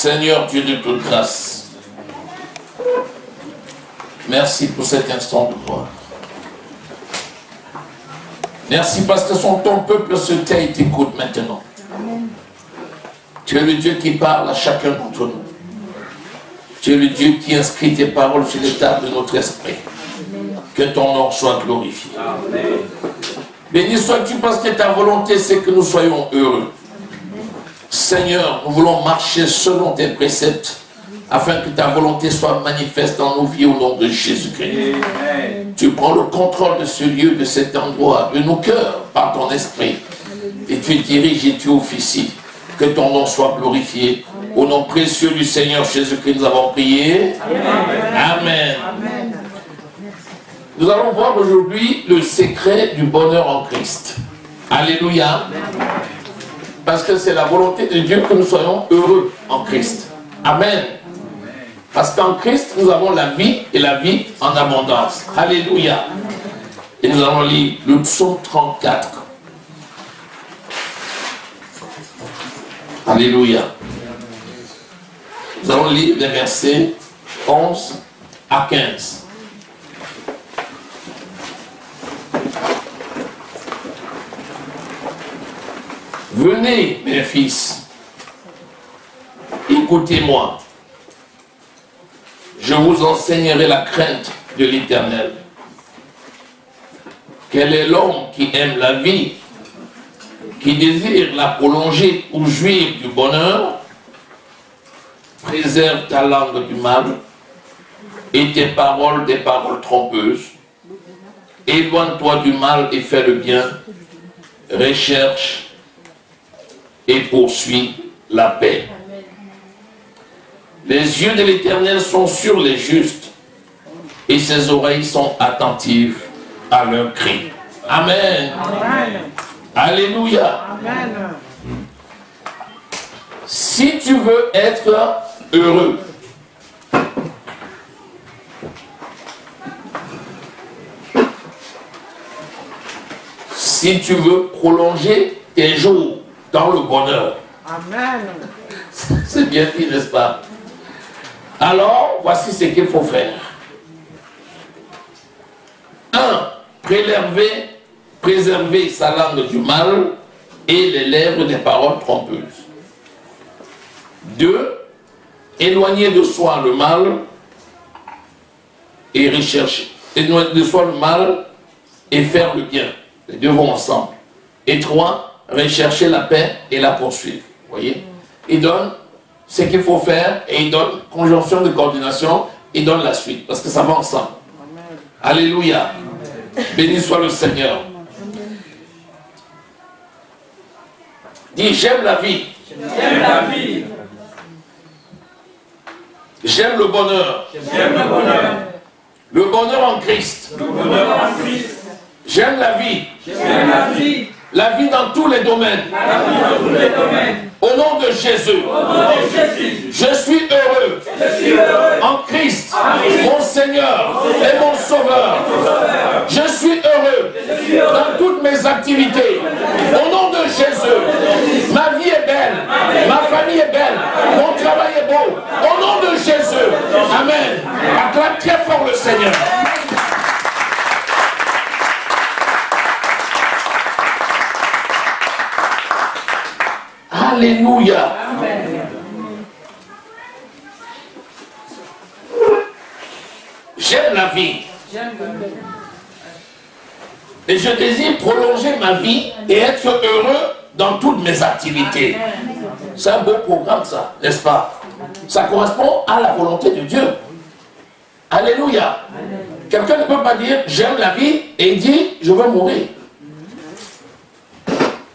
Seigneur Dieu de toute grâce, merci pour cet instant de gloire. Merci parce que ton peuple se tait et t'écoute maintenant. Tu es le Dieu qui parle à chacun d'entre nous. Tu es le Dieu qui inscrit tes paroles sur les tables de notre esprit. Que ton nom soit glorifié. Béni sois-tu parce que ta volonté c'est que nous soyons heureux. Seigneur, nous voulons marcher selon tes préceptes afin que ta volonté soit manifeste dans nos vies au nom de Jésus-Christ. Tu prends le contrôle de ce lieu, de cet endroit, de nos cœurs par ton esprit. Et tu diriges et tu officies. Que ton nom soit glorifié. Au nom précieux du Seigneur Jésus-Christ, nous avons prié. Amen. Amen. Nous allons voir aujourd'hui le secret du bonheur en Christ. Alléluia. Parce que c'est la volonté de Dieu que nous soyons heureux en Christ. Amen. Parce qu'en Christ, nous avons la vie et la vie en abondance. Alléluia. Et nous allons lire le psaume 34. Alléluia. Nous allons lire les versets 11 à 15. Venez, mes fils, écoutez-moi. Je vous enseignerai la crainte de l'Éternel. Quel est l'homme qui aime la vie, qui désire la prolonger pour jouir du bonheur? Préserve ta langue du mal et tes paroles des paroles trompeuses. Éloigne-toi du mal et fais le bien. Recherche et poursuit la paix. Les yeux de l'Éternel sont sur les justes et ses oreilles sont attentives à leurs cris. Amen. Amen. Alléluia. Amen. Si tu veux être heureux, si tu veux prolonger tes jours dans le bonheur, amen. C'est bien dit, n'est-ce pas? Alors, voici ce qu'il faut faire. 1. Préserver sa langue du mal et les lèvres des paroles trompeuses. 2. Éloigner de soi le mal et rechercher. Éloigner de soi le mal et faire le bien. Les deux vont ensemble. Et 3. Rechercher la paix et la poursuivre. Vous voyez? Il donne ce qu'il faut faire et il donne conjonction de coordination, il donne la suite. Parce que ça va ensemble. Amen. Alléluia. Amen. Béni soit le Seigneur. Amen. Dis, j'aime la vie. J'aime la vie. J'aime le bonheur. J'aime le bonheur. Le bonheur en Christ. Le bonheur en Christ. J'aime la vie. J'aime la vie. La vie dans tous les domaines. La vie dans tous les domaines. Au nom de Jésus. Au nom de Jésus. Je suis heureux. Je suis heureux. En Christ. Mon Seigneur et mon Sauveur. Je suis heureux dans toutes mes activités. Au nom de Jésus. Ma vie est belle. Ma famille est belle. Mon travail est beau. Au nom de Jésus. Amen. Acclame très fort le Seigneur. Alléluia. J'aime la vie. Et je désire prolonger ma vie et être heureux dans toutes mes activités. C'est un beau programme ça, n'est-ce pas? Ça correspond à la volonté de Dieu. Alléluia. Quelqu'un ne peut pas dire j'aime la vie et il dit je veux mourir.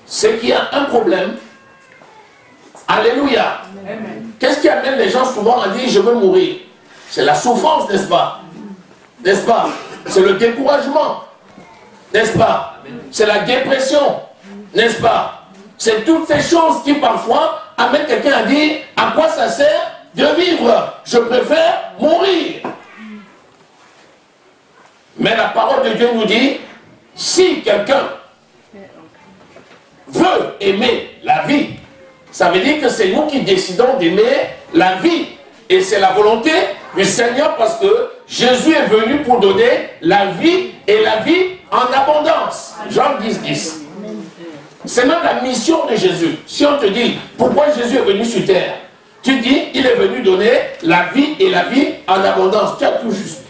C'est qu'il y a un problème. Alléluia. Qu'est-ce qui amène les gens souvent à dire je veux mourir? C'est la souffrance, n'est-ce pas? N'est-ce pas? C'est le découragement, n'est-ce pas? C'est la dépression, n'est-ce pas? C'est toutes ces choses qui parfois amènent quelqu'un à dire à quoi ça sert de vivre? Je préfère mourir. Mais la parole de Dieu nous dit si quelqu'un veut aimer la vie, ça veut dire que c'est nous qui décidons d'aimer la vie. Et c'est la volonté du Seigneur parce que Jésus est venu pour donner la vie et la vie en abondance. Jean 10, 10. C'est même la mission de Jésus. Si on te dit pourquoi Jésus est venu sur terre, tu dis il est venu donner la vie et la vie en abondance. Tu as tout juste.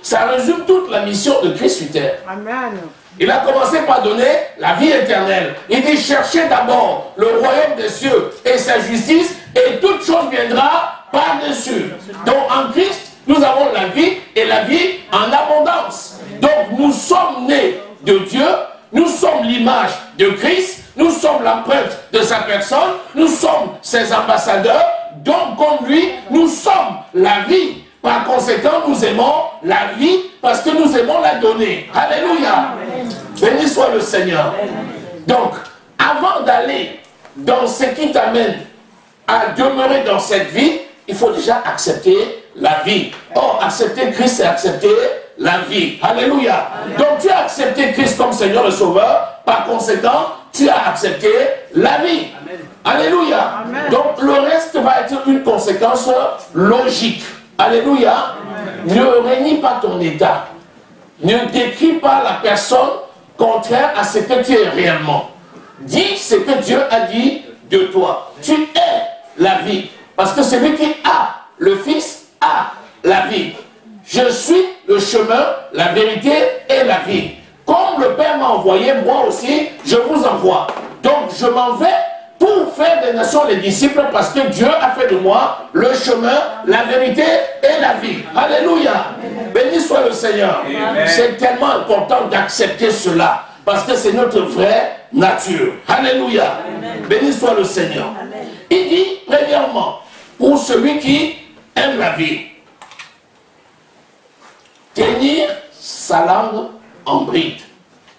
Ça résume toute la mission de Christ sur terre. Amen. Il a commencé par donner la vie éternelle. Il dit cherchez d'abord le royaume des cieux et sa justice et toute chose viendra par-dessus. Donc en Christ, nous avons la vie et la vie en abondance. Donc nous sommes nés de Dieu, nous sommes l'image de Christ, nous sommes l'empreinte de sa personne, nous sommes ses ambassadeurs, donc comme lui, nous sommes la vie. Par conséquent, nous aimons la vie parce que nous aimons la donner. Alléluia. Béni soit le Seigneur. Donc, avant d'aller dans ce qui t'amène à demeurer dans cette vie, il faut déjà accepter la vie. Or, accepter Christ, c'est accepter la vie. Alléluia. Amen. Donc, tu as accepté Christ comme Seigneur et Sauveur. Par conséquent, tu as accepté la vie. Amen. Alléluia. Amen. Donc, le reste va être une conséquence logique. Alléluia. Amen. Ne renie pas ton état. Ne décris pas la personne contraire à ce que tu es réellement. Dis ce que Dieu a dit de toi. Tu es la vie. Parce que celui qui a le Fils a la vie. Je suis le chemin, la vérité et la vie. Comme le Père m'a envoyé, moi aussi, je vous envoie. Donc je m'en vais pour faire des nations les disciples parce que Dieu a fait de moi le chemin, la vérité et la vie. Alléluia. Béni soit le Seigneur. C'est tellement important d'accepter cela parce que c'est notre vraie nature. Alléluia. Béni soit le Seigneur. Amen. Il dit, premièrement, pour celui qui aime la vie, tenir sa langue en bride.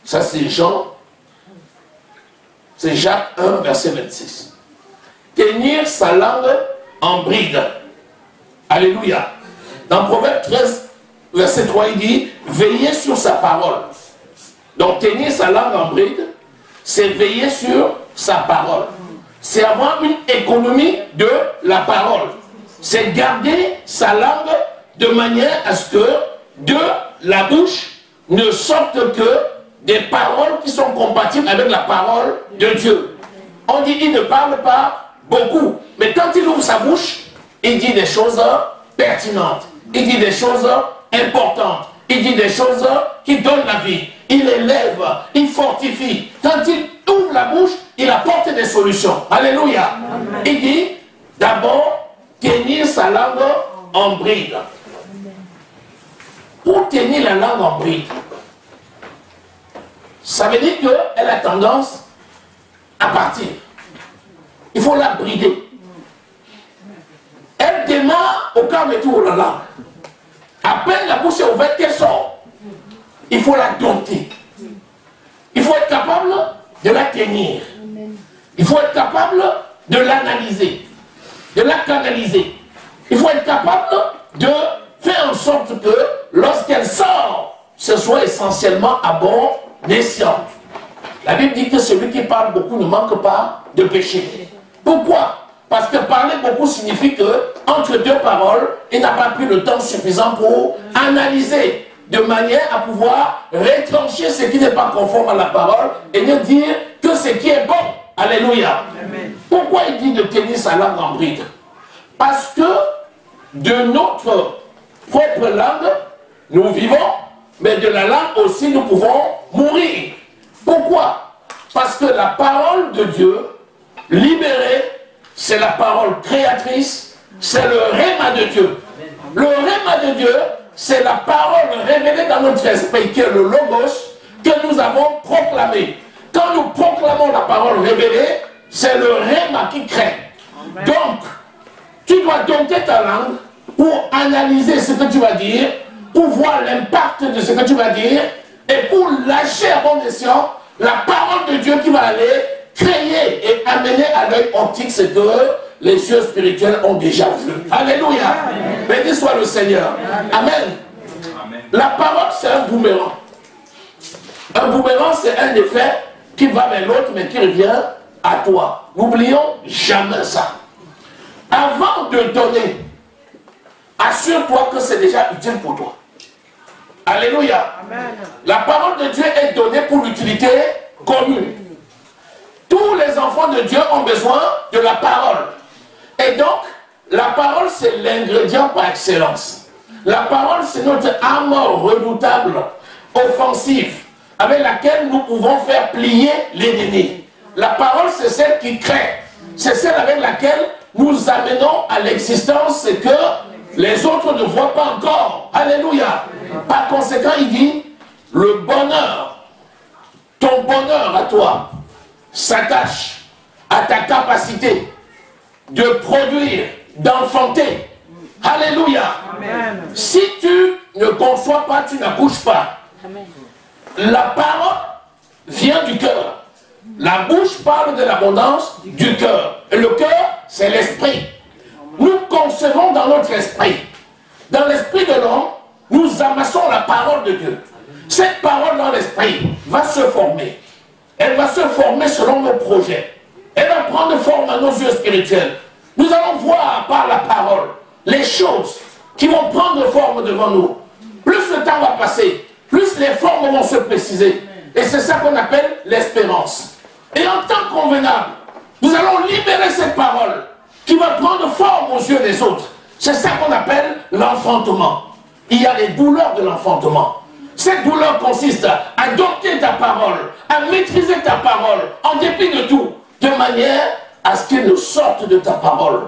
Ça c'est Jean. C'est Jacques 1, verset 26. Tenir sa langue en bride. Alléluia. Dans Proverbe 13, verset 3, il dit, veillez sur sa parole. Donc tenir sa langue en bride, c'est veiller sur sa parole. C'est avoir une économie de la parole. C'est garder sa langue de manière à ce que de la bouche ne sortent que des paroles qui sont compatibles avec la parole de Dieu. On dit il ne parle pas beaucoup, mais quand il ouvre sa bouche, il dit des choses pertinentes, il dit des choses importantes, il dit des choses qui donnent la vie, il élève, il fortifie. Quand il ouvre la bouche, il apporte des solutions. Alléluia. Amen. Il dit d'abord tenir sa langue en bride. Pour tenir la langue en bride, ça veut dire qu'elle a tendance à partir. Il faut la brider. Elle démarre au calme et tout, oh là là. À peine la bouche est ouverte, qu'elle sort. Il faut la dompter. Il faut être capable de la tenir. Il faut être capable de l'analyser, de la canaliser. Il faut être capable de faire en sorte que lorsqu'elle sort, ce soit essentiellement à bon escient. La Bible dit que celui qui parle beaucoup ne manque pas de péché. Pourquoi? Parce que parler beaucoup signifie que entre deux paroles, il n'a pas pris le temps suffisant pour analyser de manière à pouvoir retrancher ce qui n'est pas conforme à la parole et ne dire que ce qui est bon. Alléluia. Amen. Pourquoi il dit de tenir sa langue en bride? Parce que de notre propre langue, nous vivons, mais de la langue aussi, nous pouvons mourir. Pourquoi? Parce que la parole de Dieu, libérée, c'est la parole créatrice, c'est le rhéma de Dieu. Le rhéma de Dieu, c'est la parole révélée dans notre esprit, qui est le logos, que nous avons proclamé. Quand nous proclamons la parole révélée, c'est le rhéma qui crée. Amen. Donc, tu dois dompter ta langue pour analyser ce que tu vas dire, pour voir l'impact de ce que tu vas dire, et pour lâcher à bon escient la parole de Dieu qui va aller créer et amener à l'œil optique ce que les yeux spirituels ont déjà vu. Alléluia. Béni soit le Seigneur. Amen. Amen. La parole, c'est un boomerang. Un boomerang, c'est un effet qui va vers l'autre, mais qui revient à toi. N'oublions jamais ça. Avant de donner, assure-toi que c'est déjà utile pour toi. Alléluia. Amen. La parole de Dieu est donnée pour l'utilité commune. Tous les enfants de Dieu ont besoin de la parole. Et donc, la parole, c'est l'ingrédient par excellence. La parole, c'est notre arme redoutable, offensive, avec laquelle nous pouvons faire plier l'ennemi. La parole, c'est celle qui crée. C'est celle avec laquelle nous amenons à l'existence ce que les autres ne voient pas encore. Alléluia. Par conséquent, il dit, le bonheur, ton bonheur à toi, s'attache à ta capacité de produire, d'enfanter. Alléluia. Amen. Si tu ne conçois pas, tu n'accouches pas. Amen. La parole vient du cœur. La bouche parle de l'abondance du cœur. Et le cœur, c'est l'esprit. Nous concevons dans notre esprit. Dans l'esprit de l'homme, nous amassons la parole de Dieu. Cette parole dans l'esprit va se former. Elle va se former selon nos projets. Elle va prendre forme à nos yeux spirituels. Nous allons voir par la parole les choses qui vont prendre forme devant nous. Plus le temps va passer, plus les formes vont se préciser. Et c'est ça qu'on appelle l'espérance. Et en temps convenable, nous allons libérer cette parole qui va prendre forme aux yeux des autres. C'est ça qu'on appelle l'enfantement. Il y a les douleurs de l'enfantement. Cette douleur consiste à adopter ta parole, à maîtriser ta parole, en dépit de tout, de manière à ce qu'il ne sorte de ta parole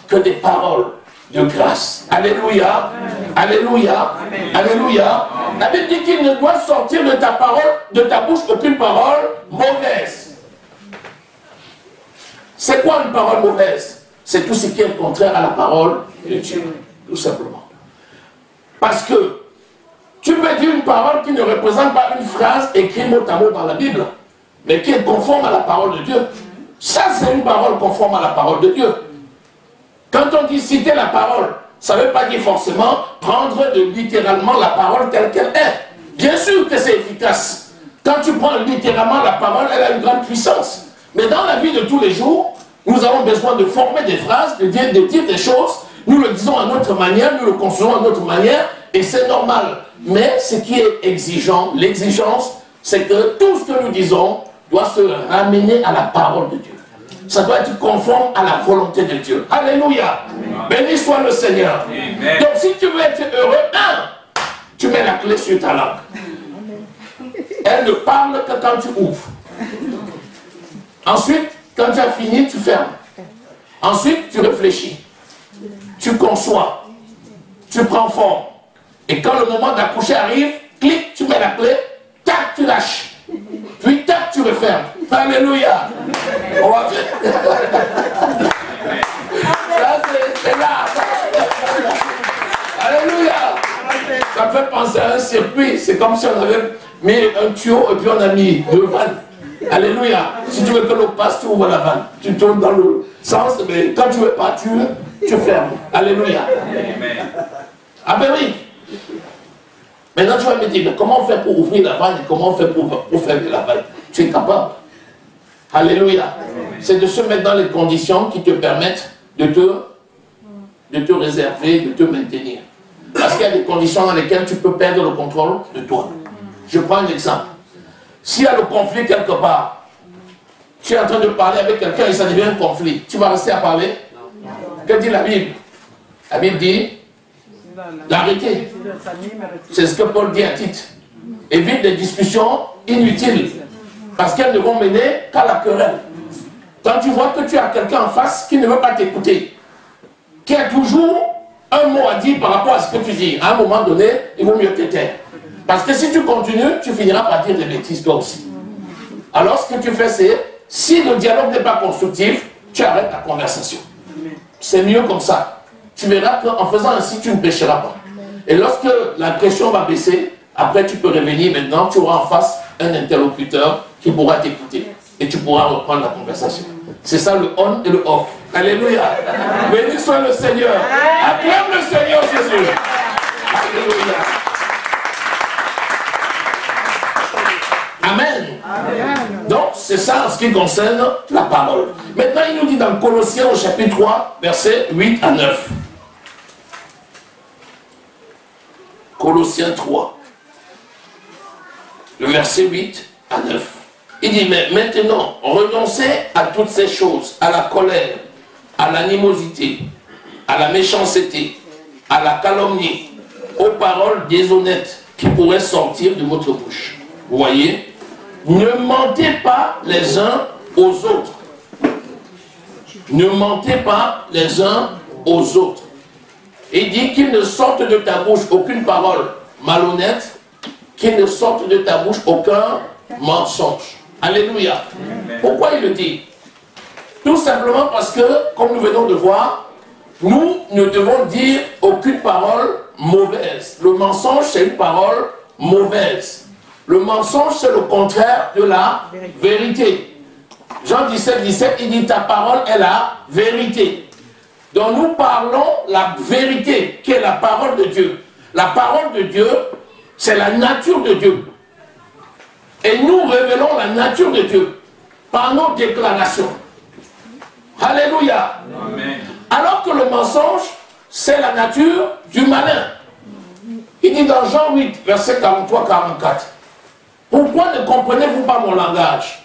que des paroles de grâce. Alléluia. Alléluia. Alléluia. La Bible dit qu'il ne doit sortir de ta parole, de ta bouche, aucune parole mauvaise. C'est quoi une parole mauvaise? C'est tout ce qui est contraire à la parole de Dieu, tout simplement. Parce que tu peux dire une parole qui ne représente pas une phrase écrite mot à mot dans la Bible, mais qui est conforme à la parole de Dieu. Ça, c'est une parole conforme à la parole de Dieu. Quand on dit citer la parole, ça ne veut pas dire forcément prendre littéralement la parole telle qu'elle est. Bien sûr que c'est efficace. Quand tu prends littéralement la parole, elle a une grande puissance. Mais dans la vie de tous les jours, nous avons besoin de former des phrases, de dire des choses. Nous le disons à notre manière, nous le concevons à notre manière, et c'est normal. Mais ce qui est exigeant, l'exigence, c'est que tout ce que nous disons doit se ramener à la parole de Dieu. Ça doit être conforme à la volonté de Dieu. Alléluia. Béni soit le Seigneur. Amen. Donc si tu veux être heureux, tu mets la clé sur ta langue. Elle ne parle que quand tu ouvres. Ensuite, quand tu as fini, tu fermes. Ensuite, tu réfléchis. Tu conçois. Tu prends forme. Et quand le moment d'accoucher arrive, clic, tu mets la clé, tac, tu lâches. Puis tac, tu refermes. Alléluia. On va faire. Ça, c'est là. Alléluia. Ça me fait penser à un circuit. C'est comme si on avait mis un tuyau et puis on a mis deux vannes. Alléluia. Si tu veux que l'eau passe, tu ouvres la vanne. Tu tournes dans le sens, mais quand tu veux pas, tu fermes. Alléluia. Ah ben oui. Maintenant tu vas me dire, mais comment on fait pour ouvrir la vanne et comment on fait pour fermer la vanne? Tu es capable. Alléluia. C'est de se mettre dans les conditions qui te permettent de te réserver, de te maintenir. Parce qu'il y a des conditions dans lesquelles tu peux perdre le contrôle de toi. Je prends un exemple. S'il y a le conflit quelque part, tu es en train de parler avec quelqu'un et ça devient un conflit, tu vas rester à parler? Que dit la Bible? La Bible dit l'arrêter. C'est ce que Paul dit à Tite. Évite des discussions inutiles, parce qu'elles ne vont mener qu'à la querelle. Quand tu vois que tu as quelqu'un en face qui ne veut pas t'écouter, qui a toujours un mot à dire par rapport à ce que tu dis, à un moment donné, il vaut mieux te taire. Parce que si tu continues, tu finiras par dire des bêtises toi aussi. Alors ce que tu fais, c'est, si le dialogue n'est pas constructif, tu arrêtes la conversation. C'est mieux comme ça. Tu verras qu'en faisant ainsi, tu ne pécheras pas. Et lorsque la pression va baisser, après tu peux revenir maintenant, tu auras en face un interlocuteur qui pourra t'écouter. Et tu pourras reprendre la conversation. C'est ça le on et le off. Alléluia. Béni soit le Seigneur. Acclame le Seigneur Jésus. Alléluia. Amen. Amen. Donc, c'est ça en ce qui concerne la parole. Maintenant, il nous dit dans Colossiens au chapitre 3, versets 8 à 9. Colossiens 3, le verset 8 à 9. Il dit, mais maintenant, renoncez à toutes ces choses, à la colère, à l'animosité, à la méchanceté, à la calomnie, aux paroles déshonnêtes qui pourraient sortir de votre bouche. Vous voyez? Ne mentez pas les uns aux autres. Ne mentez pas les uns aux autres. Il dit qu'il ne sorte de ta bouche aucune parole malhonnête, qu'il ne sorte de ta bouche aucun mensonge. Alléluia. Pourquoi il le dit? Tout simplement parce que, comme nous venons de voir, nous ne devons dire aucune parole mauvaise. Le mensonge, c'est une parole mauvaise. Le mensonge, c'est le contraire de la vérité. Jean 17, 17, il dit, ta parole est la vérité. Donc nous parlons la vérité, qui est la parole de Dieu. La parole de Dieu, c'est la nature de Dieu. Et nous révélons la nature de Dieu par nos déclarations. Alléluia. Amen. Alors que le mensonge, c'est la nature du malin. Il dit dans Jean 8, verset 43-44, pourquoi ne comprenez-vous pas mon langage?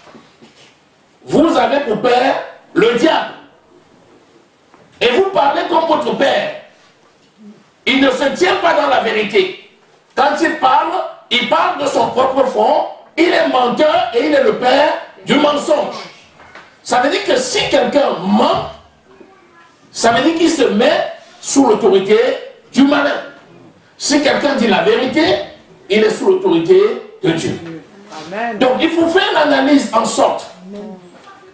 Vous avez pour père le diable. Et vous parlez comme votre père. Il ne se tient pas dans la vérité. Quand il parle de son propre fond. Il est menteur et il est le père du mensonge. Ça veut dire que si quelqu'un ment, ça veut dire qu'il se met sous l'autorité du malin. Si quelqu'un dit la vérité, il est sous l'autorité de Dieu. Amen. Donc il faut faire l'analyse en sorte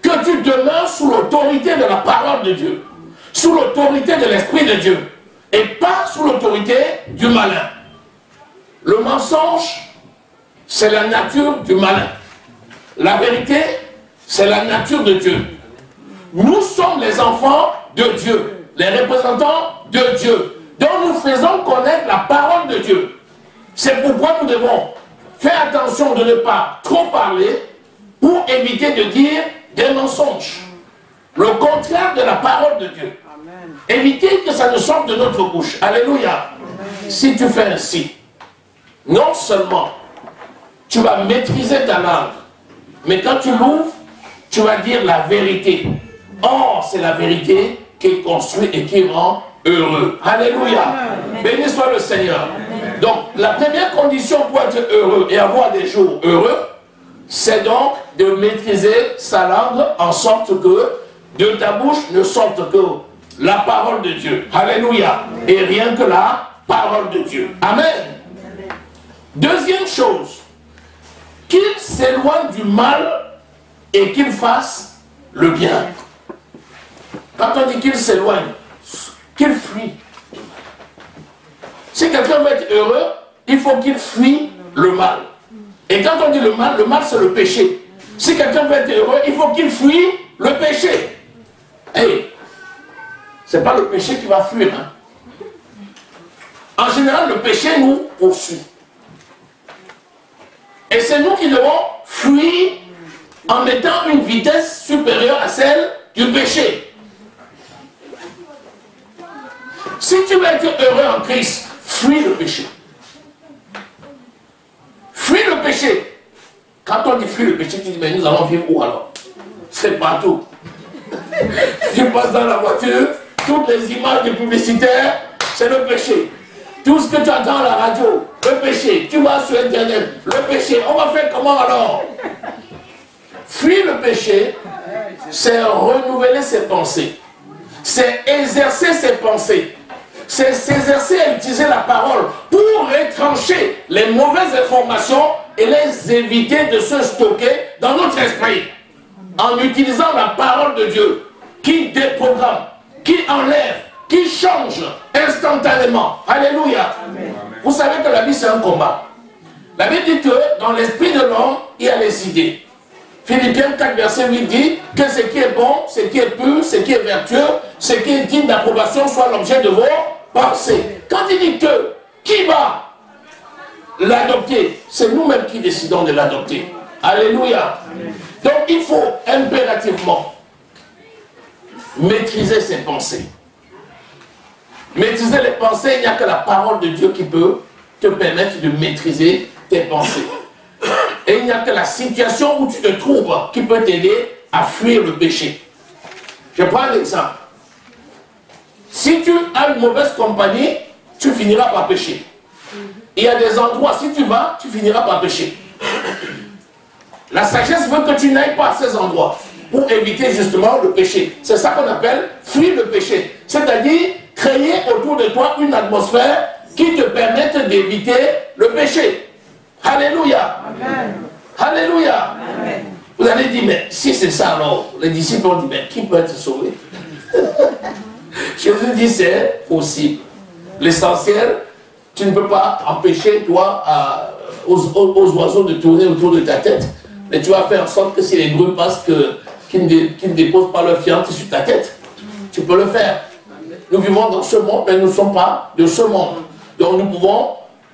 que tu demeures sous l'autorité de la parole de Dieu, sous l'autorité de l'Esprit de Dieu, et pas sous l'autorité du malin. Le mensonge, c'est la nature du malin. La vérité, c'est la nature de Dieu. Nous sommes les enfants de Dieu, les représentants de Dieu, dont nous faisons connaître la parole de Dieu. C'est pourquoi nous devons faire attention de ne pas trop parler pour éviter de dire des mensonges. Le contraire de la parole de Dieu. Amen. Éviter que ça ne sorte de notre bouche. Alléluia. Amen. Si tu fais ainsi, non seulement tu vas maîtriser ta langue, mais quand tu l'ouvres, tu vas dire la vérité. Or, c'est la vérité qui construit et qui rend heureux. Alléluia. Béni soit le Seigneur. Amen. Donc, la première condition pour être heureux et avoir des jours heureux, c'est donc de maîtriser sa langue en sorte que de ta bouche ne sorte que la parole de Dieu. Alléluia. Et rien que la parole de Dieu. Amen. Deuxième chose, qu'il s'éloigne du mal et qu'il fasse le bien. Quand on dit qu'il s'éloigne, qu'il fuit. Si quelqu'un veut être heureux, il faut qu'il fuit le mal. Et quand on dit le mal c'est le péché. Si quelqu'un veut être heureux, il faut qu'il fuit le péché. Hey, c'est pas le péché qui va fuir. Hein. En général, le péché nous poursuit. Et c'est nous qui devons fuir en mettant une vitesse supérieure à celle du péché. Si tu veux être heureux en Christ, fuis le péché. Fuis le péché. Quand on dit fuis le péché, tu dis, mais nous allons vivre où alors? C'est partout. Tu passes dans la voiture, toutes les images des publicitaires, c'est le péché. Tout ce que tu entends à la radio, le péché. Tu vas sur Internet, le péché. On va faire comment alors? Fuir le péché, c'est renouveler ses pensées. C'est exercer ses pensées. C'est s'exercer à utiliser la parole pour retrancher les mauvaises informations et les éviter de se stocker dans notre esprit. En utilisant la parole de Dieu qui déprogramme, qui enlève, qui change instantanément. Alléluia. Amen. Vous savez que la vie c'est un combat. La Bible dit que dans l'esprit de l'homme, il y a les idées. Philippiens 4, verset 8 dit que ce qui est bon, ce qui est pur, ce qui est vertueux, ce qui est digne d'approbation soit l'objet de vos pensées. Quand il dit que qui va l'adopter, c'est nous-mêmes qui décidons de l'adopter. Alléluia. Amen. Donc il faut impérativement maîtriser ses pensées. Maîtriser les pensées, il n'y a que la parole de Dieu qui peut te permettre de maîtriser tes pensées. Et il n'y a que la situation où tu te trouves qui peut t'aider à fuir le péché. Je prends un exemple. Si tu as une mauvaise compagnie, tu finiras par pécher. Il y a des endroits, si tu vas, tu finiras par pécher. La sagesse veut que tu n'ailles pas à ces endroits pour éviter justement le péché. C'est ça qu'on appelle fuir le péché. C'est-à-dire créer autour de toi une atmosphère qui te permette d'éviter le péché. Alléluia. Amen. Alléluia. Amen. Vous allez dire, mais si c'est ça alors, les disciples ont dit, mais qui peut être sauvé? Jésus dit, c'est possible. L'essentiel, tu ne peux pas empêcher, toi, aux oiseaux de tourner autour de ta tête. Mais tu vas faire en sorte que si les grenouilles passent, qu'ils ne déposent pas leur fiente sur ta tête. Tu peux le faire. Nous vivons dans ce monde, mais nous ne sommes pas de ce monde. Donc nous pouvons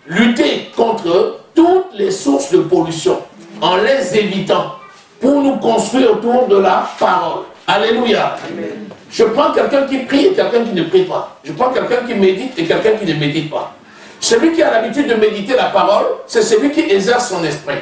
lutter contre toutes les sources de pollution en les évitant pour nous construire autour de la parole. Alléluia. Amen. Je prends quelqu'un qui prie et quelqu'un qui ne prie pas. Je prends quelqu'un qui médite et quelqu'un qui ne médite pas. Celui qui a l'habitude de méditer la parole, c'est celui qui exerce son esprit.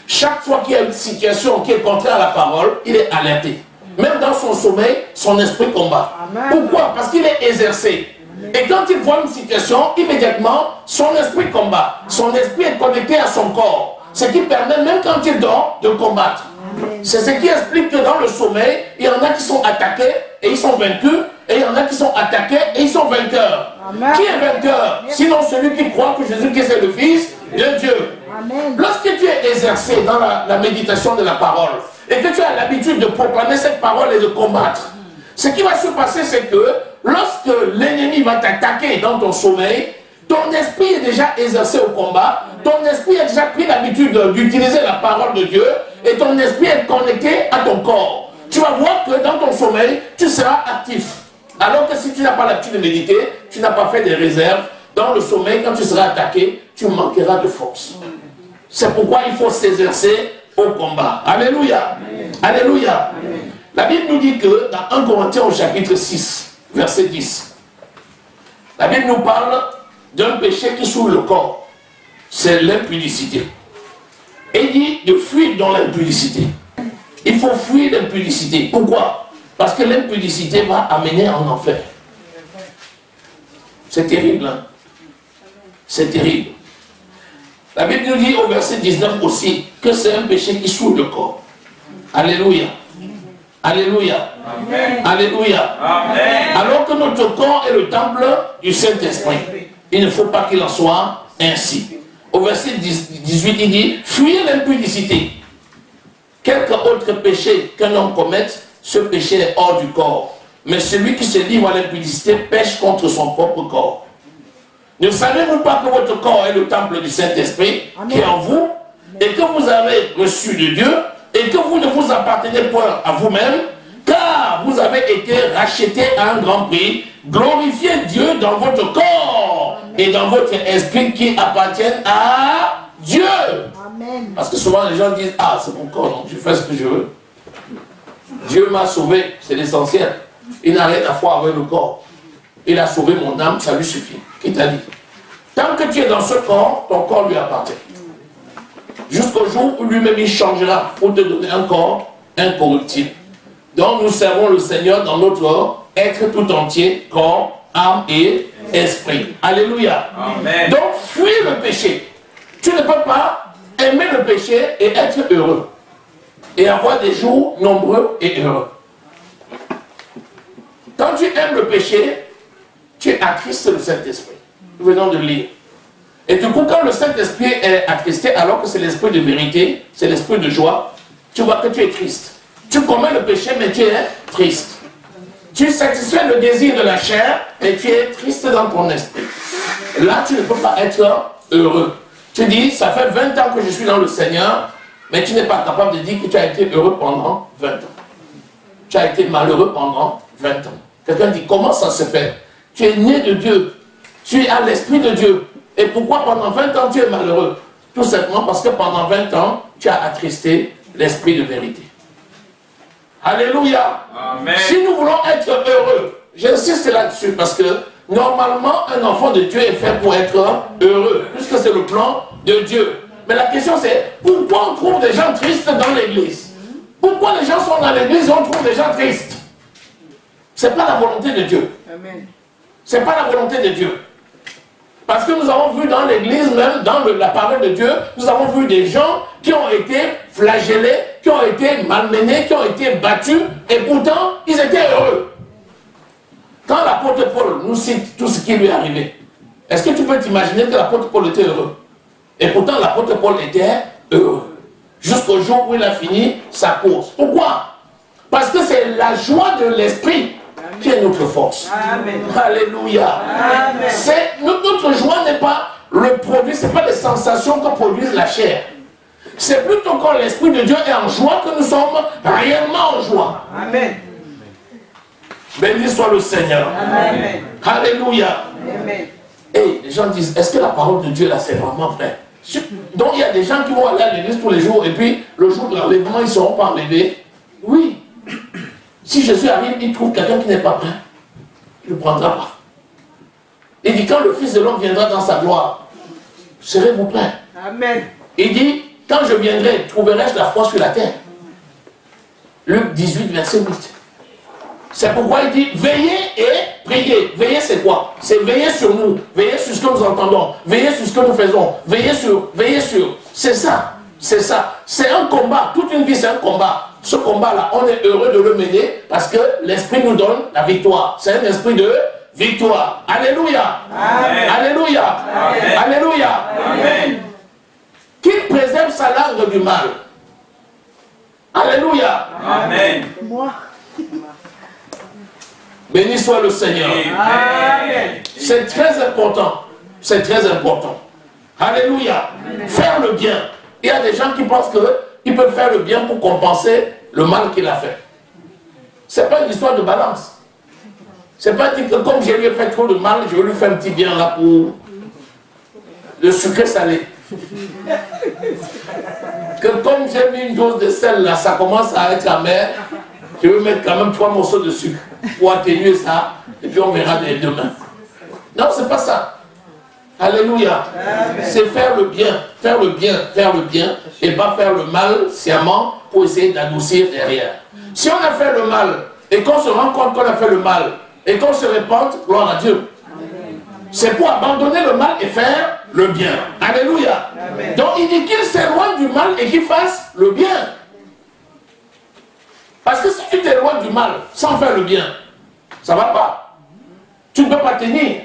Chaque fois qu'il y a une situation qui est contraire à la parole, il est alerté. Même dans son sommeil, son esprit combat. Amen. Pourquoi? Parce qu'il est exercé. Et quand il voit une situation, immédiatement, son esprit combat. Son esprit est connecté à son corps. Ce qui permet, même quand il dort, de combattre. C'est ce qui explique que dans le sommeil, il y en a qui sont attaqués et ils sont vaincus. Et il y en a qui sont attaqués et ils sont vainqueurs. Amen. Qui est vainqueur? Sinon celui qui croit que Jésus-Christ est le Fils de Dieu. Amen. Lorsque tu es exercé dans la méditation de la parole et que tu as l'habitude de proclamer cette parole et de combattre, ce qui va se passer, c'est que lorsque l'ennemi va t'attaquer dans ton sommeil, ton esprit est déjà exercé au combat, ton esprit a déjà pris l'habitude d'utiliser la parole de Dieu et ton esprit est connecté à ton corps. Tu vas voir que dans ton sommeil, tu seras actif. Alors que si tu n'as pas l'habitude de méditer, tu n'as pas fait des réserves, dans le sommeil, quand tu seras attaqué, tu manqueras de force. C'est pourquoi il faut s'exercer au combat. Alléluia. Amen. Alléluia. Amen. La Bible nous dit que dans 1 Corinthiens au chapitre 6, verset 10, la Bible nous parle d'un péché qui souille le corps. C'est l'impudicité. Et il dit de fuir dans l'impudicité. Il faut fuir l'impudicité. Pourquoi? Parce que l'impudicité va amener en enfer. C'est terrible, hein? C'est terrible. La Bible nous dit au verset 19 aussi que c'est un péché qui souille le corps. Alléluia. Alléluia. Amen. Alléluia. Amen. Alors que notre corps est le temple du Saint-Esprit. Il ne faut pas qu'il en soit ainsi. Au verset 18, il dit, fuyez l'impudicité. Quelque autre péché qu'un homme commette, ce péché est hors du corps. Mais celui qui se livre à l'impudicité pêche contre son propre corps. Ne savez-vous pas que votre corps est le temple du Saint-Esprit qui est en vous et que vous avez reçu de Dieu et que vous ne vous appartenez point à vous-même, car vous avez été rachetés à un grand prix. Glorifiez Dieu dans votre corps et dans votre esprit qui appartiennent à Dieu. Amen. Parce que souvent les gens disent, ah c'est mon corps, donc je fais ce que je veux. Dieu m'a sauvé, c'est l'essentiel. Il n'a rien à voir avec le corps. Il a sauvé mon âme, ça lui suffit. Qui t'a dit? Tant que tu es dans ce corps, ton corps lui appartient. Jusqu'au jour où lui-même il changera pour te donner un corps incorruptible. Donc nous servons le Seigneur dans notre être tout entier, corps, âme et esprit. Alléluia. Amen. Donc fuis le péché. Tu ne peux pas aimer le péché et être heureux. Et avoir des jours nombreux et heureux. Quand tu aimes le péché, tu attristes le Saint-Esprit. Nous venons de lire. Et du coup, quand le Saint-Esprit est attristé, alors que c'est l'esprit de vérité, c'est l'esprit de joie, tu vois que tu es triste. Tu commets le péché, mais tu es triste. Tu satisfais le désir de la chair, et tu es triste dans ton esprit. Là, tu ne peux pas être heureux. Tu dis, ça fait 20 ans que je suis dans le Seigneur, mais tu n'es pas capable de dire que tu as été heureux pendant 20 ans. Tu as été malheureux pendant 20 ans. Quelqu'un dit, comment ça se fait? Tu es né de Dieu. Tu as l'Esprit de Dieu. Et pourquoi pendant 20 ans tu es malheureux? Tout simplement parce que pendant 20 ans, tu as attristé l'Esprit de vérité. Alléluia. Amen. Si nous voulons être heureux, j'insiste là-dessus parce que normalement, un enfant de Dieu est fait pour être heureux, puisque c'est le plan de Dieu. Mais la question c'est, pourquoi on trouve des gens tristes dans l'église? Pourquoi les gens sont dans l'église et on trouve des gens tristes? Ce n'est pas la volonté de Dieu. Ce n'est pas la volonté de Dieu. Parce que nous avons vu dans l'église, même dans la parole de Dieu, nous avons vu des gens qui ont été flagellés, qui ont été malmenés, qui ont été battus, et pourtant, ils étaient heureux. Quand l'apôtre Paul nous cite tout ce qui lui est arrivé, est-ce que tu peux t'imaginer que l'apôtre Paul était heureux? Et pourtant, l'apôtre Paul était heureux. Jusqu'au jour où il a fini sa course. Pourquoi? Parce que c'est la joie de l'esprit qui est notre force. Amen. Alléluia. Notre joie n'est pas le produit, ce n'est pas les sensations que produise la chair. C'est plutôt quand l'Esprit de Dieu est en joie que nous sommes réellement en joie. Amen. Béni soit le Seigneur. Amen. Alléluia. Amen. Et les gens disent, est-ce que la parole de Dieu là c'est vraiment vrai? Donc il y a des gens qui vont aller à l'église tous les jours et puis le jour de l'enlèvement ils ne seront pas enlevés. Oui. Si Jésus arrive, il trouve quelqu'un qui n'est pas prêt, il ne le prendra pas. Il dit, quand le Fils de l'homme viendra dans sa gloire, serez-vous prêts? Amen. Il dit, quand je viendrai, trouverai-je la foi sur la terre? Luc 18, verset 8. C'est pourquoi il dit, veillez et priez. Veillez c'est quoi? C'est veiller sur nous, veiller sur ce que nous entendons, veiller sur ce que nous faisons, veiller sur. C'est ça, c'est ça. C'est un combat, toute une vie c'est un combat. Ce combat-là, on est heureux de le mener parce que l'Esprit nous donne la victoire. C'est un esprit de victoire. Alléluia. Amen. Alléluia. Amen. Alléluia. Amen. Qu'il préserve sa langue du mal. Alléluia. Amen. Moi. Béni soit le Seigneur. Amen. C'est très important. C'est très important. Alléluia. Faire le bien. Il y a des gens qui pensent qu'ils peuvent faire le bien pour compenser le mal qu'il a fait. Ce n'est pas une histoire de balance. C'est pas dit que comme je lui ai fait trop de mal, je vais lui faire un petit bien là pour le sucré salé. Que comme j'ai mis une dose de sel là, ça commence à être amer, je vais mettre quand même 3 morceaux de sucre pour atténuer ça, et puis on verra demain. Non, c'est pas ça. Alléluia. C'est faire le bien, faire le bien, faire le bien, et pas faire le mal sciemment pour essayer d'adoucir derrière. Si on a fait le mal, et qu'on se rend compte qu'on a fait le mal, et qu'on se répande, gloire à Dieu. C'est pour abandonner le mal et faire le bien. Alléluia. Amen. Donc il dit qu'il s'éloigne du mal et qu'il fasse le bien. Parce que si tu t'éloignes du mal sans faire le bien, ça ne va pas. Tu ne peux pas tenir.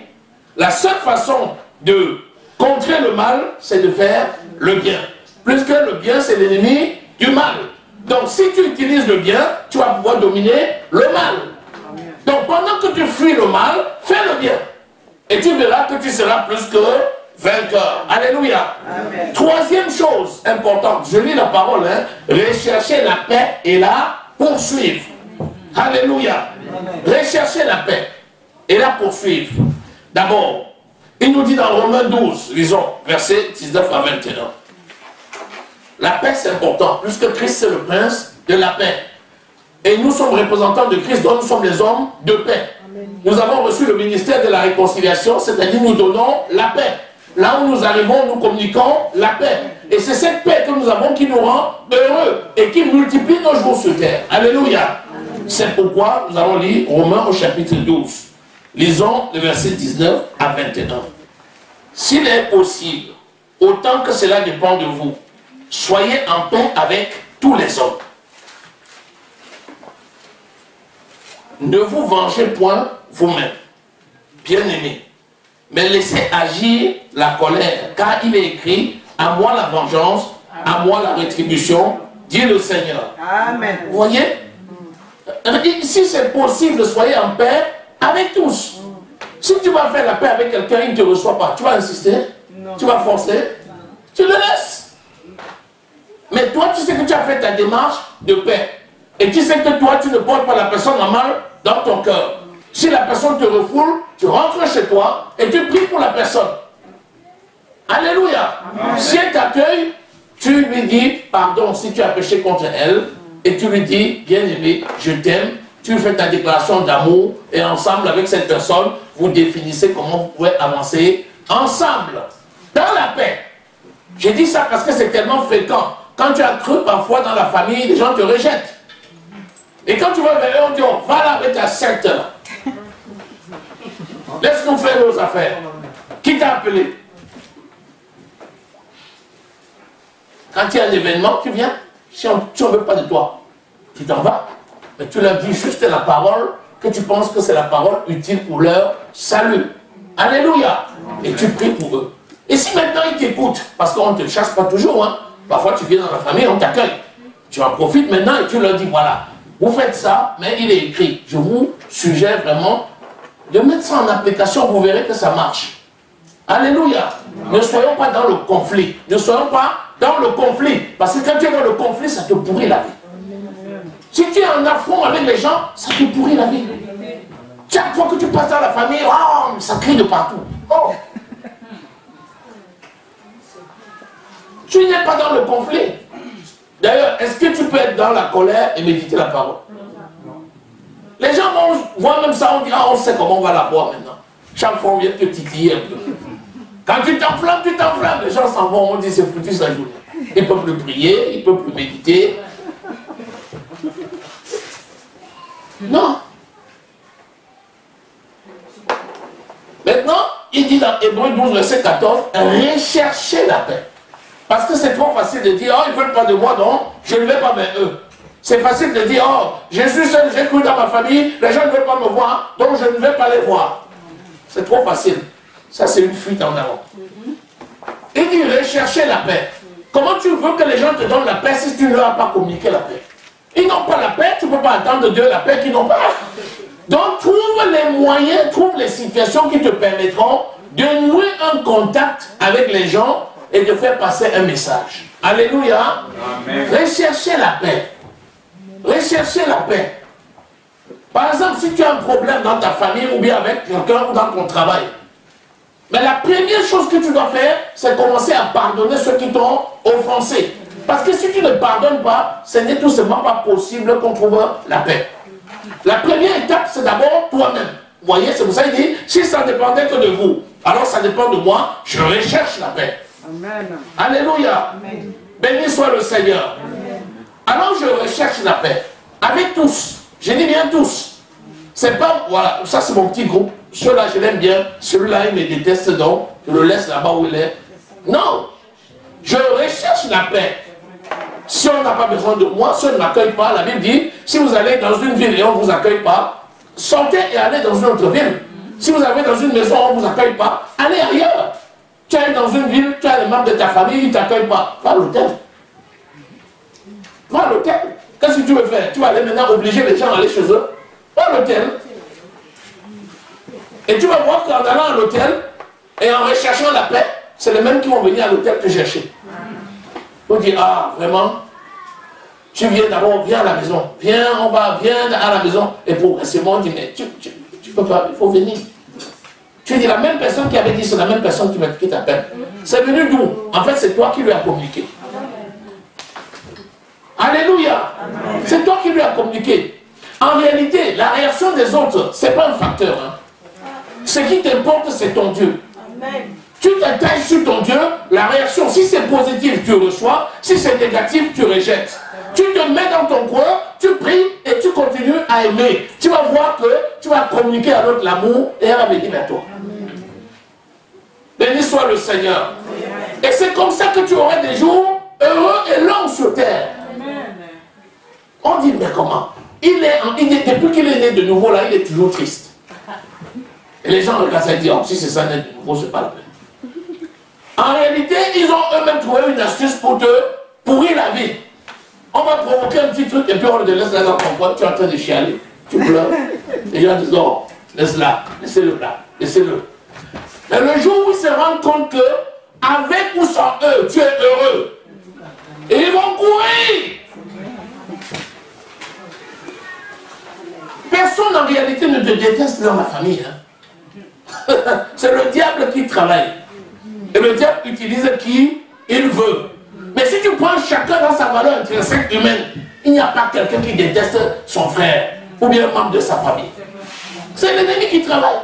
La seule façon de contrer le mal, c'est de faire le bien. Puisque le bien, c'est l'ennemi du mal. Donc si tu utilises le bien, tu vas pouvoir dominer le mal. Donc pendant que tu fuis le mal, fais le bien. Et tu verras que tu seras plus que vainqueur. Alléluia. Amen. Troisième chose importante, je lis la parole, hein, rechercher la paix et la poursuivre. Alléluia. Rechercher la paix et la poursuivre. D'abord, il nous dit dans Romains 12, lisons, versets 19 à 21. La paix c'est important, puisque Christ c'est le prince de la paix. Et nous sommes représentants de Christ, donc nous sommes les hommes de paix. Nous avons reçu le ministère de la réconciliation, c'est-à-dire nous donnons la paix. Là où nous arrivons, nous communiquons la paix. Et c'est cette paix que nous avons qui nous rend heureux et qui multiplie nos jours sur terre. Alléluia. C'est pourquoi nous allons lire Romains au chapitre 12. Lisons le verset 19 à 21. S'il est possible, autant que cela dépend de vous, soyez en paix avec tous les hommes. Ne vous vengez point vous-même, bien-aimés, mais laissez agir la colère, car il est écrit, à moi la vengeance, à moi la rétribution, dit le Seigneur. Amen. Vous voyez? Si c'est possible, soyez en paix avec tous. Si tu vas faire la paix avec quelqu'un, il ne te reçoit pas, tu vas insister? Non. Tu vas forcer? Tu le laisses. Mais toi, tu sais que tu as fait ta démarche de paix. Et tu sais que toi, tu ne portes pas la personne en mal dans ton cœur. Si la personne te refoule, tu rentres chez toi et tu pries pour la personne. Alléluia. Amen. Si elle t'accueille, tu lui dis pardon si tu as péché contre elle et tu lui dis, bien-aimé, je t'aime, tu fais ta déclaration d'amour, et ensemble avec cette personne, vous définissez comment vous pouvez avancer ensemble, dans la paix. J'ai dit ça parce que c'est tellement fréquent. Quand tu as cru parfois dans la famille, les gens te rejettent. Et quand tu vas vers eux, on dit, oh, va là avec ta secte là. Laisse-nous faire nos affaires. Qui t'a appelé? Quand il y a un événement, tu viens. Si on ne veut pas de toi, tu t'en vas. Mais tu leur dis juste la parole que tu penses que c'est la parole utile pour leur salut. Alléluia. Et tu pries pour eux. Et si maintenant ils t'écoutent, parce qu'on ne te chasse pas toujours, hein. Parfois tu viens dans la famille, on t'accueille. Tu en profites maintenant et tu leur dis, voilà, vous faites ça, mais il est écrit. Je vous suggère vraiment de mettre ça en application, vous verrez que ça marche. Alléluia. Ne soyons pas dans le conflit. Ne soyons pas dans le conflit. Parce que quand tu es dans le conflit, ça te pourrit la vie. Si tu es en affront avec les gens, ça te pourrit la vie. Chaque fois que tu passes dans la famille, oh, ça crie de partout. Oh. Tu n'es pas dans le conflit. D'ailleurs, est-ce que tu peux être dans la colère et méditer la parole? Les gens vont voir même ça, on dit, ah, on sait comment on va la voir maintenant. Chaque fois, on vient te titiller un peu. Quand tu t'enflammes, les gens s'en vont, on dit, c'est foutu sa journée. Ils ne peuvent plus prier, ils ne peuvent plus méditer. Non. Maintenant, il dit dans Hébreux 12, verset 14, recherchez la paix. Parce que c'est trop facile de dire, oh, ils ne veulent pas de moi, donc je ne vais pas vers eux. C'est facile de dire, oh, je suis seul, j'ai cru dans ma famille, les gens ne veulent pas me voir, donc je ne vais pas les voir. C'est trop facile. Ça, c'est une fuite en avant. Il dit, recherchez la paix. Comment tu veux que les gens te donnent la paix si tu ne leur as pas communiqué la paix? Ils n'ont pas la paix, tu ne peux pas attendre de Dieu la paix qu'ils n'ont pas. Donc, trouve les moyens, trouve les situations qui te permettront de nouer un contact avec les gens et de faire passer un message. Alléluia. Amen. Recherchez la paix. Recherchez la paix. Par exemple, si tu as un problème dans ta famille ou bien avec quelqu'un ou dans ton travail, mais la première chose que tu dois faire, c'est commencer à pardonner ceux qui t'ont offensé. Parce que si tu ne pardonnes pas, ce n'est tout simplement pas possible qu'on trouve la paix. La première étape, c'est d'abord toi-même. Vous voyez, c'est pour ça qu'il dit, si ça ne dépendait que de vous, alors ça dépend de moi, je recherche la paix. Amen. Alléluia. Amen. Béni soit le Seigneur. Amen. Alors je recherche la paix. Avec tous. Je dis bien tous. C'est pas, voilà, ça c'est mon petit groupe. Celui-là, je l'aime bien. Celui-là, il me déteste donc. Je le laisse là-bas où il est. Non. Je recherche la paix. Si on n'a pas besoin de moi, si on ne m'accueille pas, la Bible dit, si vous allez dans une ville et on ne vous accueille pas, sortez et allez dans une autre ville. Si vous allez dans une maison, on ne vous accueille pas, allez ailleurs. Tu es dans une ville, tu as les membres de ta famille, ils ne t'accueillent pas. Va à l'hôtel. Va à l'hôtel. Qu'est-ce que tu veux faire? Tu vas aller maintenant obliger les gens à aller chez eux. Va à l'hôtel. Et tu vas voir qu'en allant à l'hôtel et en recherchant la paix, c'est les mêmes qui vont venir à l'hôtel te chercher. Vous dites, ah, vraiment, tu viens d'abord, viens à la maison. Viens, on va, viens à la maison. Et progressivement, on dit, mais tu peux pas, il faut venir. Tu dis, la même personne qui avait dit, c'est la même personne qui t'appelle. C'est venu d'où? En fait, c'est toi qui lui as communiqué. Alléluia. C'est toi qui lui as communiqué. En réalité, la réaction des autres, ce n'est pas un facteur. Hein. Ce qui t'importe, c'est ton Dieu. Amen. Tu t'attaches sur ton Dieu, la réaction, si c'est positif, tu reçois, si c'est négatif, tu rejettes. Tu te mets dans ton coin, tu pries et tu continues à aimer. Tu vas voir que tu vas communiquer à l'autre l'amour et elle va venir vers toi. Béni soit le Seigneur. Et c'est comme ça que tu auras des jours heureux et longs sur terre. On dit, mais comment? Depuis qu'il est né de nouveau là, il est toujours triste. Et les gens regardent ça et disent, oh, si c'est ça, né de nouveau, c'est pas la peine. En réalité, ils ont eux-mêmes trouvé une astuce pour te pourrir la vie. On va provoquer un petit truc et puis on te laisse là dans ton coin, tu es en train de chialer, tu pleures. Les gens disent, oh, laisse-la, laissez-le là, laissez-le. Mais le jour où ils se rendent compte que, avec ou sans eux, tu es heureux, et ils vont courir. Personne en réalité ne te déteste dans la famille. Hein. C'est le diable qui travaille. Et le diable utilise qui il veut. Mais si tu prends chacun dans sa valeur intrinsèque humaine, il n'y a pas quelqu'un qui déteste son frère ou bien un membre de sa famille. C'est l'ennemi qui travaille.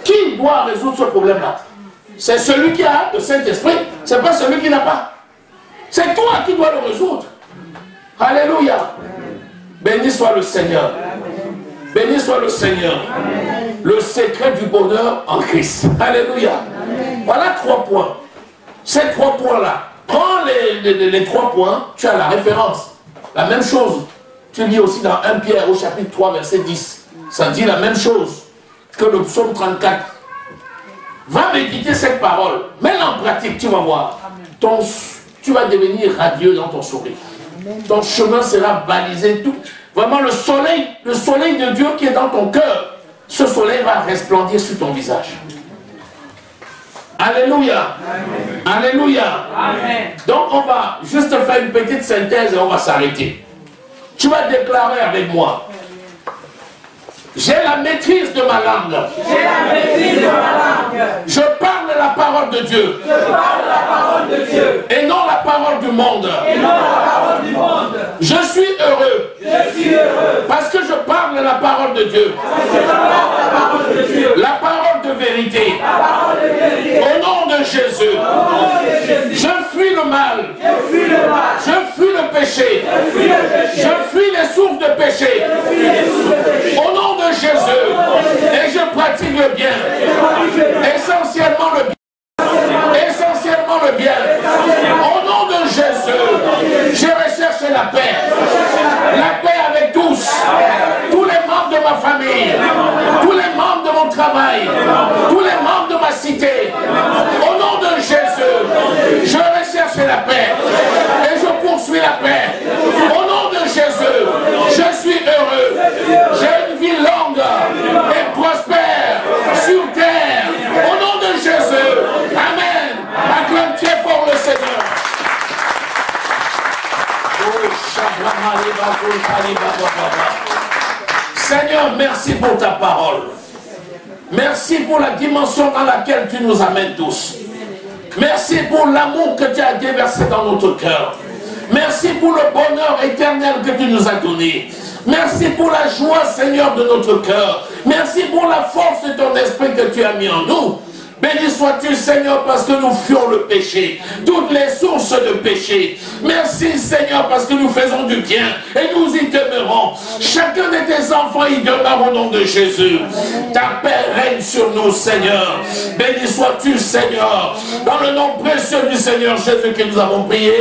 Qui doit résoudre ce problème-là? C'est celui qui a le Saint-Esprit, c'est pas celui qui n'a pas. C'est toi qui dois le résoudre. Alléluia. Béni soit le Seigneur. Béni soit le Seigneur. Le secret du bonheur en Christ. Alléluia. Voilà 3 points. Ces 3 points-là. Prends les 3 points, tu as la référence. La même chose. Tu lis aussi dans 1 Pierre au chapitre 3, verset 10. Ça dit la même chose que le psaume 34. Va méditer cette parole. Mets-la en pratique, tu vas voir. Tu vas devenir radieux dans ton sourire. Ton chemin sera balisé. Tout. Vraiment le soleil de Dieu qui est dans ton cœur, ce soleil va resplendir sur ton visage. Alléluia. Amen. Alléluia. Amen. Donc on va juste faire une petite synthèse et on va s'arrêter. Tu vas déclarer avec moi. J'ai la maîtrise de ma langue. J'ai la maîtrise de ma langue. Je parle la parole de Dieu. Je parle la parole de Dieu. Et non la parole du monde. Et non la parole du monde. Je suis heureux. Je suis heureux. Parce que je parle la parole de Dieu. Parce que je parle la parole de Dieu. La parole de vérité. La parole de vérité. Au nom de Jésus. Au nom de Jésus. Je fuis le mal. Je fuis le mal. Je fuis le péché. Je fuis le péché. Je fuis les sources de péché. Je fuis les sources de péché. Au nom de Jésus, et je pratique le bien, essentiellement le bien, essentiellement le bien. Au nom de Jésus, je recherche la paix avec tous les membres de ma famille, tous les membres de mon travail, tous les membres de ma cité. Au nom de Jésus, je recherche la paix et je poursuis la paix. Au nom de Jésus, je suis heureux. J'ai une vie longue et prospère sur terre. Au nom de Jésus. Amen. Acclame très fort le Seigneur. Seigneur, merci pour ta parole. Merci pour la dimension dans laquelle tu nous amènes tous. Merci pour l'amour que tu as déversé dans notre cœur. Merci pour le bonheur éternel que tu nous as donné. Merci pour la joie, Seigneur, de notre cœur. Merci pour la force de ton esprit que tu as mis en nous. Béni sois-tu, Seigneur, parce que nous fuyons le péché, toutes les sources de péché. Merci, Seigneur, parce que nous faisons du bien et nous y demeurons. Chacun de tes enfants y demeure au nom de Jésus. Ta paix règne sur nous, Seigneur. Béni sois-tu, Seigneur. Dans le nom précieux du Seigneur Jésus que nous avons prié.